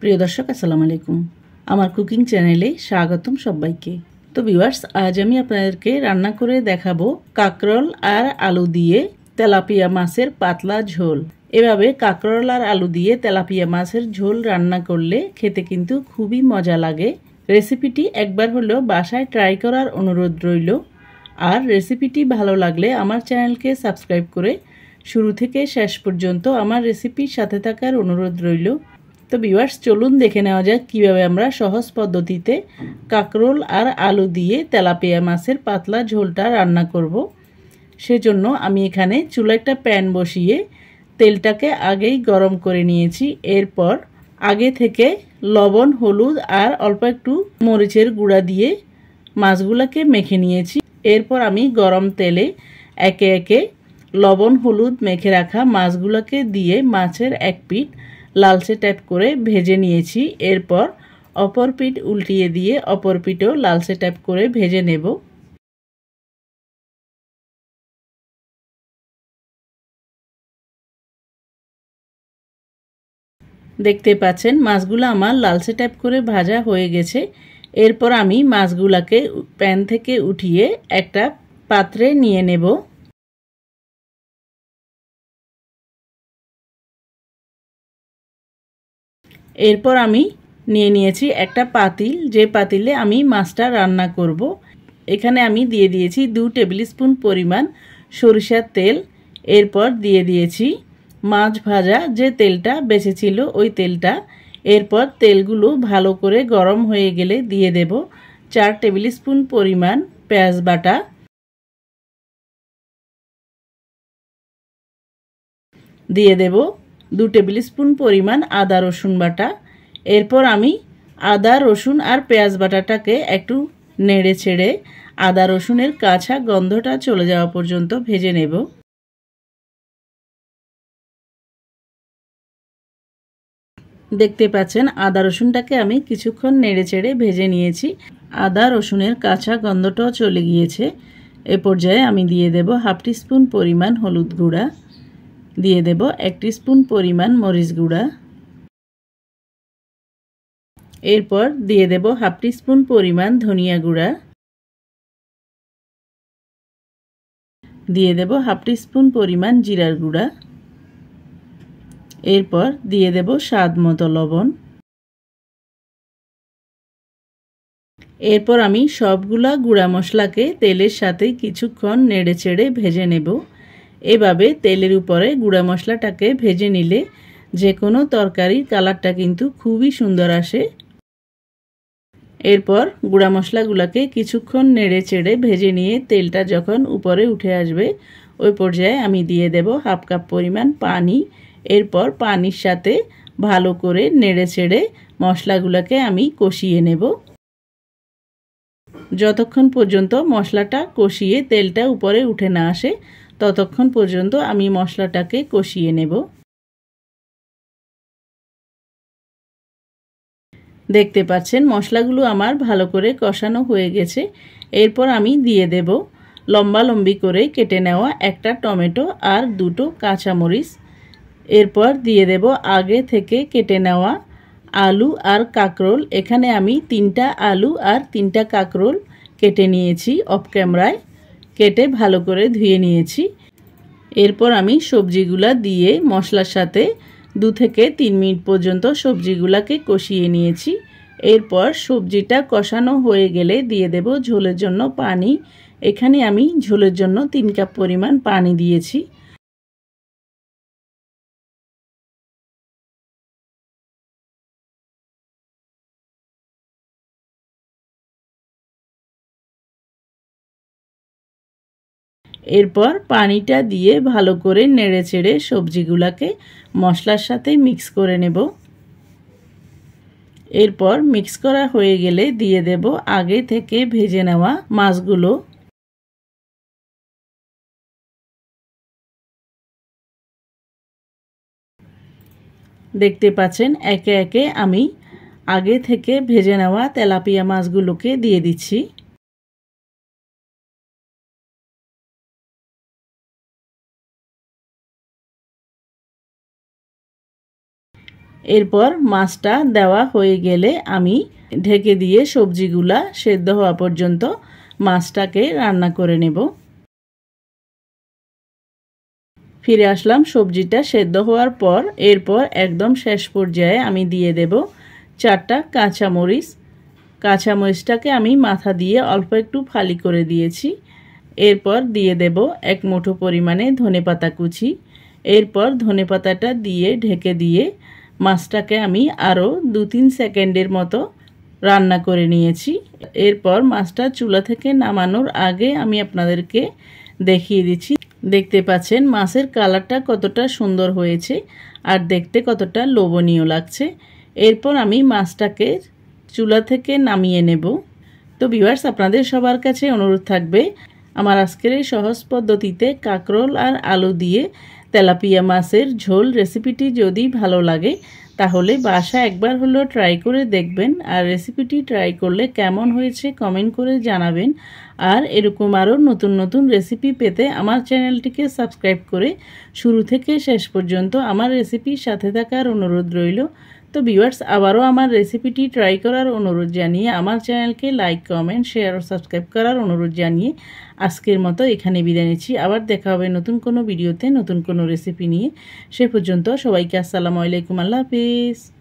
প্রিয় দর্শক আসসালামু আলাইকুম। আমার কুকিং চ্যানেলে স্বাগতম সবাইকে। তো ভিউয়ার্স, আজ আমি আপনাদেরকে রান্না করে দেখাবো কাঁকরোল আর আলু দিয়ে তেলাপিয়া মাছের পাতলা ঝোল। এভাবে কাঁকরোল আর আলু দিয়ে তেলাপিয়া মাছের ঝোল রান্না করলে খেতে কিন্তু খুবই মজা লাগে। রেসিপিটি একবার হলেও বাসায় ট্রাই করার অনুরোধ রইল। আর রেসিপিটি ভালো লাগলে আমার চ্যানেলকে সাবস্ক্রাইব করে শুরু থেকে শেষ পর্যন্ত আমার রেসিপির সাথে থাকার অনুরোধ রইল। তো ভিউয়ার্স, চলুন দেখে নেওয়া যাক কীভাবে আমরা সহজ পদ্ধতিতে কাঁকরোল আর আলু দিয়ে তেলাপিয়া মাছের পাতলা ঝোলটা রান্না করব। সেজন্য আমি এখানে চুলায় একটা প্যান বসিয়ে তেলটাকে আগেই গরম করে নিয়েছি। এরপর আগে থেকে লবণ, হলুদ আর অল্প একটু মরিচের গুঁড়া দিয়ে মাছগুলোকে মেখে নিয়েছি। এরপর আমি গরম তেলে একে একে লবণ হলুদ মেখে রাখা মাছগুলোকে দিয়ে মাছের এক পিঠ লালচে টাইপ করে ভেজে নিয়েছি। এরপর অপর পিঠ উল্টিয়ে দিয়ে অপর পিঠও লালচে টাইপ করে ভেজে নেব। দেখতে পাচ্ছেন মাছগুলো আমার লালচে টাইপ করে ভাজা হয়ে গেছে। এরপর আমি মাছগুলোকে প্যান থেকে উঠিয়ে একটা পাত্রে নিয়ে নেব। এরপর আমি নিয়ে নিয়েছি একটা পাতিল, যে পাতিলে আমি মাছটা রান্না করব। এখানে আমি দিয়ে দিয়েছি 2 টেবিল স্পুন পরিমাণ সরিষার তেল। এরপর দিয়ে দিয়েছি মাছ ভাজা যে তেলটা বেঁচেছিল ওই তেলটা। এরপর তেলগুলো ভালো করে গরম হয়ে গেলে দিয়ে দেব 4 টেবিল স্পুন পরিমাণ পেঁয়াজ বাটা, দিয়ে দেব 2 টেবিল স্পুন পরিমাণ আদা রসুন বাটা। এরপর আমি আদা রসুন আর পেঁয়াজ বাটাটাকে একটু নেড়ে ছেড়ে আদা রসুনের কাঁচা গন্ধটা চলে যাওয়া পর্যন্ত ভেজে নেব। দেখতে পাচ্ছেন আদা রসুনটাকে আমি কিছুক্ষণ নেড়ে চেড়ে ভেজে নিয়েছি। আদা রসুনের কাঁচা গন্ধটাও চলে গিয়েছে। এ পর্যায়ে আমি দিয়ে দেব হাফ টিস্পুন পরিমাণ হলুদ গুঁড়া, দিয়ে দেব 1 টিস্পুন পরিমাণ মরিচ গুঁড়া, এরপর দিয়ে দেব হাফ টিস্পুন পরিমাণ ধনিয়া গুঁড়া, দিয়ে দেব হাফ টিস্পুন পরিমাণ জিরার গুঁড়া, এরপর দিয়ে দেব স্বাদ মতো লবণ। এরপর আমি সবগুলা গুঁড়া মশলাকে তেলের সাথে কিছুক্ষণ নেড়ে চেড়ে ভেজে নেব। এভাবে তেলের উপরে গুঁড়া মশলাটাকে ভেজে নিলে যে কোনো তরকারির কালারটা কিন্তু খুবই সুন্দর আসে। এরপর গুঁড়া মশলাগুলোকে কিছুক্ষণ নেড়ে চেড়ে ভেজে নিয়ে তেলটা যখন উপরে উঠে আসবে ওই পর্যায়ে আমি দিয়ে দেব হাফ কাপ পরিমাণ পানি। এরপর পানির সাথে ভালো করে নেড়ে চেড়ে মশলাগুলোকে আমি কষিয়ে নেব। যতক্ষণ পর্যন্ত মশলাটা কষিয়ে তেলটা উপরে উঠে না আসে ততক্ষণ পর্যন্ত আমি মশলাটাকে কষিয়ে নেব। দেখতে পাচ্ছেন মশলাগুলো আমার ভালো করে কষানো হয়ে গেছে। এরপর আমি দিয়ে দেব লম্বা লম্বি করে কেটে নেওয়া একটা টমেটো আর 2টো কাঁচামরিচ। এরপর দিয়ে দেব আগে থেকে কেটে নেওয়া আলু আর কাঁকরোল। এখানে আমি 3টা আলু আর 3টা কাঁকরোল কেটে নিয়েছি, অফ ক্যামেরায় কেটে ভালো করে ধুয়ে নিয়েছি। এরপর আমি সবজিগুলা দিয়ে মশলার সাথে 2 থেকে 3 মিনিট পর্যন্ত সবজিগুলাকে কষিয়ে নিয়েছি। এরপর সবজিটা কষানো হয়ে গেলে দিয়ে দেব ঝোলের জন্য পানি। এখানে আমি ঝোলের জন্য 3 কাপ পরিমাণ পানি দিয়েছি। এরপর পানিটা দিয়ে ভালো করে নেড়ে চেড়ে সবজিগুলাকে মশলার সাথে মিক্স করে নেব। এরপর মিক্স করা হয়ে গেলে দিয়ে দেব আগে থেকে ভেজে নেওয়া মাছগুলো। দেখতে পাচ্ছেন একে একে আমি আগে থেকে ভেজে নেওয়া তেলাপিয়া মাছগুলোকে দিয়ে দিচ্ছি। এরপর মাছটা দেওয়া হয়ে গেলে আমি ঢেকে দিয়ে সবজিগুলা সেদ্ধ হওয়া পর্যন্ত মাছটাকে রান্না করে নেব। ফিরে আসলাম সবজিটা সেদ্ধ হওয়ার পর। এরপর একদম শেষ পর্যায়ে আমি দিয়ে দেব 4টা কাঁচামরিচ। কাঁচামরিচটাকে আমি মাথা দিয়ে অল্প একটু ফালি করে দিয়েছি। এরপর দিয়ে দেব 1 মুঠো পরিমাণে ধনেপাতা কুচি। এরপর ধনেপাতাটা দিয়ে ঢেকে দিয়ে মাছটাকে আমি আরও 2-3 সেকেন্ডের মতো রান্না করে নিয়েছি। এরপর মাছটা চুলা থেকে নামানোর আগে আমি আপনাদেরকে দেখিয়ে দিচ্ছি। দেখতে পাচ্ছেন মাছের কালারটা কতটা সুন্দর হয়েছে আর দেখতে কতটা লোভনীয় লাগছে। এরপর আমি মাছটাকে চুলা থেকে নামিয়ে নেব। তো ভিউয়ার্স, আপনাদের সবার কাছে অনুরোধ থাকবে আমার আজকের এই সহজ পদ্ধতিতে কাঁকরোল আর আলু দিয়ে তেলাপিয়া মাছের ঝোল রেসিপিটি যদি ভালো লাগে তাহলে বাসায় একবার হলেও ট্রাই করে দেখবেন। আর রেসিপিটি ট্রাই করলে কেমন হয়েছে কমেন্ট করে জানাবেন। আর এরকম আরও নতুন নতুন রেসিপি পেতে আমার চ্যানেলটিকে সাবস্ক্রাইব করে শুরু থেকে শেষ পর্যন্ত আমার রেসিপির সাথে থাকার অনুরোধ রইল। তো ভিউয়ার্স, আবারও আমার রেসিপিটি ট্রাই করার অনুরোধ জানিয়ে আমার চ্যানেলকে লাইক, কমেন্ট, শেয়ার ও সাবস্ক্রাইব করার অনুরোধ জানিয়ে আজকের মতো এখানে বিদায় নিচ্ছি। আবার দেখা হবে নতুন কোনো ভিডিওতে নতুন কোনো রেসিপি নিয়ে। সে পর্যন্ত সবাইকে আসসালামু আলাইকুম, আল্লাহ হাফিজ।